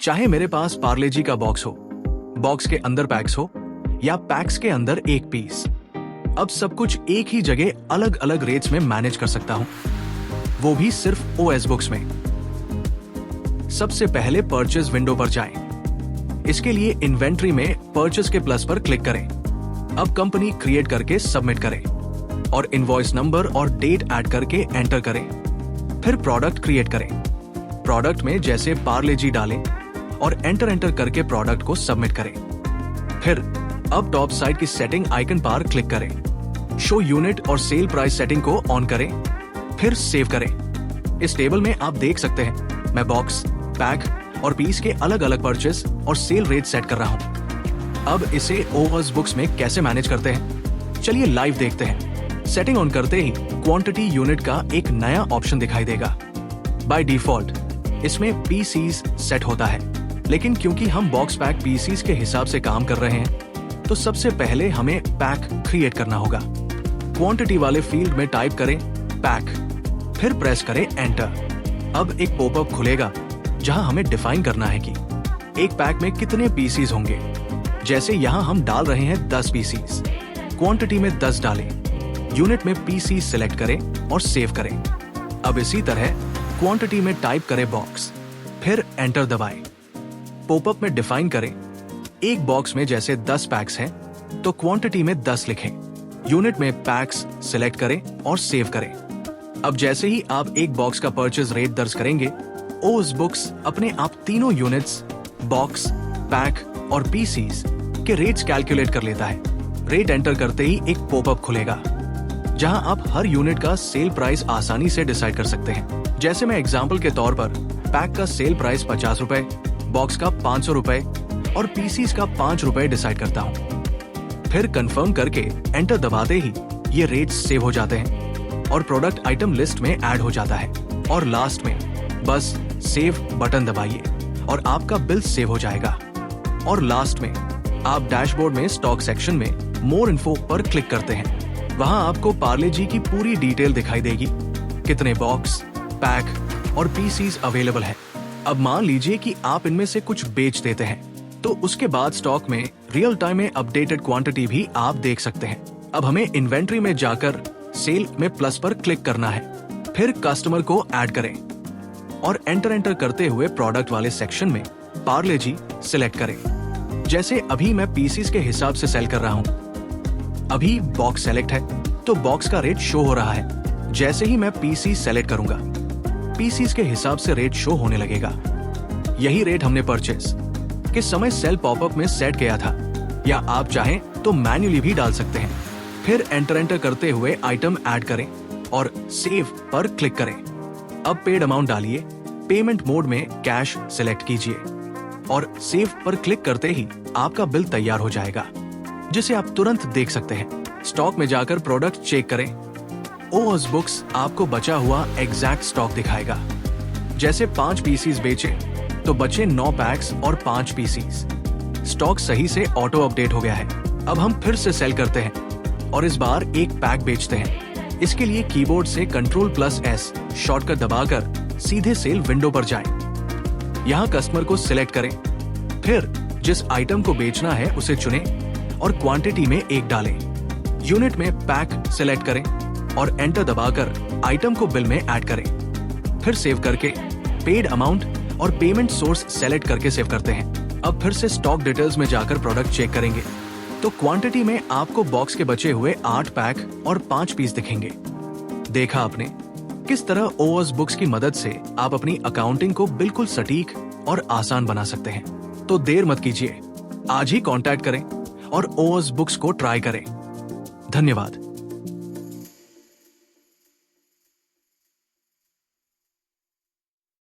चाहे मेरे पास पार्ले जी का बॉक्स हो, बॉक्स के अंदर पैक्स हो या पैक्स के अंदर एक पीस, अब सब कुछ एक ही जगह अलग अलग रेट्स में मैनेज कर सकता हूं, वो भी सिर्फ ओएस बुक्स में। सबसे पहले परचेज विंडो पर जाएं। इसके लिए इन्वेंट्री में परचेज के प्लस पर क्लिक करें। अब कंपनी क्रिएट करके सबमिट करें और इनवॉइस नंबर और डेट ऐड करके एंटर करें। फिर प्रोडक्ट क्रिएट करें। प्रोडक्ट में जैसे पार्ले जी डालें और एंटर करके प्रोडक्ट को सबमिट करें। फिर अब टॉप साइड की सेटिंग आइकन पर क्लिक करें। शो यूनिट और सेल प्राइस सेटिंग को ऑन करें, फिर सेव करें। इस टेबल में आप देख सकते हैं मैं बॉक्स, पैक और पीस के अलग अलग परचेस और सेल रेट सेट कर रहा हूं। अब इसे ओएस बुक्स में कैसे मैनेज करते हैं, चलिए लाइव देखते हैं। सेटिंग ऑन करते ही क्वांटिटी यूनिट का एक नया ऑप्शन दिखाई देगा। बाय डिफॉल्ट इसमें पीसीज सेट होता है, लेकिन क्योंकि हम बॉक्स पैक पीसीज के हिसाब से काम कर रहे हैं तो सबसे पहले हमें पैक क्रिएट करना होगा। क्वांटिटी वाले फील्ड में टाइप करें पैक, फिर प्रेस करें एंटर। अब एक पॉपअप खुलेगा जहां हमें डिफाइन करना है कि एक पैक में कितने पीसीज होंगे। जैसे यहां हम डाल रहे हैं 10 पीसीज, क्वांटिटी में 10 डालें, यूनिट में पीसी सिलेक्ट करें और सेव करें। अब इसी तरह क्वांटिटी में टाइप करें बॉक्स, फिर एंटर दबाएं। पॉपअप में डिफाइन करें एक बॉक्स में जैसे 10 पैक्स हैं तो क्वांटिटी में 10 लिखें, यूनिट में पैक्स सिलेक्ट करें और सेव करें। अब जैसे ही आप एक बॉक्स का परचेज रेट दर्ज करेंगे, ओएस बुक्स अपने आप तीनों यूनिट्स, बॉक्स, पैक और पीसीज के रेट्स कैलकुलेट कर लेता है। रेट एंटर करते ही एक पॉपअप खुलेगा जहां आप हर यूनिट का सेल प्राइस आसानी से डिसाइड कर सकते हैं। जैसे मैं एग्जांपल के तौर पर पैक का सेल प्राइस 50 रुपए, बॉक्स का 500 रुपए और पीसीज का 5 रुपए डिसाइड करता हूं। फिर कंफर्म करके एंटर दबाते ही ये रेट्स सेव हो जाते हैं और प्रोडक्ट आइटम लिस्ट में ऐड हो जाता है। और लास्ट में बस सेव बटन दबाइए और आपका बिल सेव हो जाएगा। और लास्ट में आप डैशबोर्ड में स्टॉक सेक्शन में मोर इन्फो पर क्लिक करते हैं। वहां आपको पार्ले जी की पूरी डिटेल दिखाई देगी, कितने बॉक्स, पैक और पीसीज अवेलेबल है। अब मान लीजिए कि आप इनमें से कुछ बेच देते हैं तो उसके बाद स्टॉक में रियल टाइम में अपडेटेड क्वांटिटी भी आप देख सकते हैं। अब हमें इन्वेंट्री में जाकर सेल में प्लस पर क्लिक करना है, फिर कस्टमर को ऐड करें और एंटर करते हुए प्रोडक्ट वाले सेक्शन में पार्ले जी सिलेक्ट करें। जैसे अभी मैं पीसीज के हिसाब से सेल कर रहा हूं। अभी बॉक्स सेलेक्ट है तो बॉक्स का रेट शो हो रहा है। जैसे ही मैं पीसी सेलेक्ट करूंगा, पीसीज के हिसाब से रेट शो होने लगेगा। यही रेट हमने परचेज के समय सेल पॉपअप में सेट किया था, या आप चाहें तो मैन्युअली भी डाल सकते हैं। फिर एंटर करते हुए आइटम ऐड करें और सेव पर क्लिक करें। अब पेड अमाउंट डालिए, पेमेंट मोड में कैश सिलेक्ट कीजिए और सेव पर क्लिक करते ही आपका बिल तैयार हो जाएगा, जिसे आप तुरंत देख सकते हैं। स्टॉक में जाकर प्रोडक्ट चेक करें। ओएस बुक्स आपको बचा हुआ एग्जैक्ट स्टॉक दिखाएगा। जैसे 5 पीसीज बेचे तो बचे 9 पैक्स और 5 पीसीज। स्टॉक सही से ऑटो अपडेट हो गया है। अब हम फिर से सेल करते हैं और इस बार एक पैक बेचते हैं। इसके लिए कीबोर्ड से Ctrl+S शॉर्टकट दबाकर सीधे सेल विंडो पर जाएं। यहाँ कस्टमर को सिलेक्ट करें, फिर जिस आइटम को बेचना है उसे चुनें और क्वांटिटी में 1 डालें। यूनिट में पैक सिलेक्ट करें और एंटर दबाकर आइटम को बिल में ऐड करें। फिर सेव करके पेड अमाउंट और पेमेंट सोर्स सेलेक्ट करके सेव करते हैं। अब फिर से स्टॉक डिटेल्स में जाकर प्रोडक्ट चेक करेंगे तो क्वांटिटी में आपको बॉक्स के बचे हुए 8 पैक और 5 पीस दिखेंगे। देखा आपने किस तरह ओएस बुक्स की मदद से आप अपनी अकाउंटिंग को बिल्कुल सटीक और आसान बना सकते हैं। तो देर मत कीजिए, आज ही कांटेक्ट करें और ओएस बुक्स को ट्राई करें। धन्यवाद।